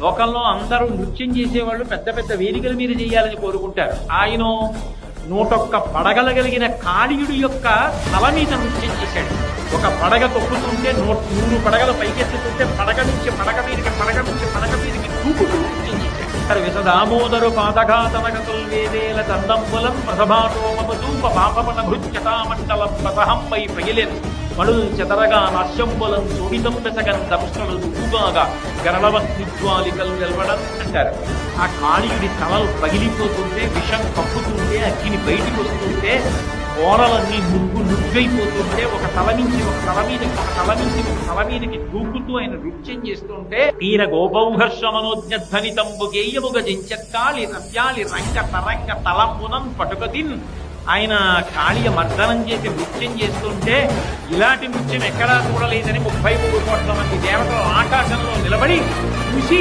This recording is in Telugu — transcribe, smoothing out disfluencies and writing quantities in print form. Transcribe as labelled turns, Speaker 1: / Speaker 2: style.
Speaker 1: లోకంలో అందరూ నృత్యం చేసేవాళ్ళు పెద్ద పెద్ద వేదికల మీద చేయాలని కోరుకుంటారు. ఆయన 101 పడగల కలిగిన కాళీయుడి యొక్క తల మీద నృత్యం చేశాడు. ఒక పడగ తొక్కుతుంటే 100 పడగలు పైకెత్తుతుంటే పడగ నుంచి పడగ మీదకి దూకుతూ నృత్యం చేశాడు. విసదామోదరు పాదఘాతనగతుల్ వేదేల దండంబులం ప్రసభాటోమధూప పాపమన భృత్యతామండలం ప్రసహంపై పగిలెను మణుల్ చెదరగా నాశ్యంబులం శోభితం పెసగన్ దంష్టలు దుక్కుగాగా గరళవస్నిజ్వాలికలు వెల్వడం అంటారు. ఆ కాళీయుడి తలలు పగిలిపోతుంటే, విషం కప్పుతుంటే, అగ్ని బయటికి వస్తుంటే, ఓరలన్నీ నువ్వైపోతుంటే, ఒక తల మీదకి దూకుతూ ఆయన నృత్యం చేస్తుంటే ఈయన గోపౌహర్ష మనోజ్ఞధ్వనితంబు గేయముగ జంచత్కాళి రవ్యాలి రంగ తరంగ తలంబునం పటుకతిన్ ఆయన కాళీయ మర్దనం చేసి నృత్యం చేస్తుంటే ఇలాంటి నృత్యం ఎక్కడా చూడలేదని 33 కోట్ల మంది దేవతలు ఆకాశంలో నిలబడి చూసి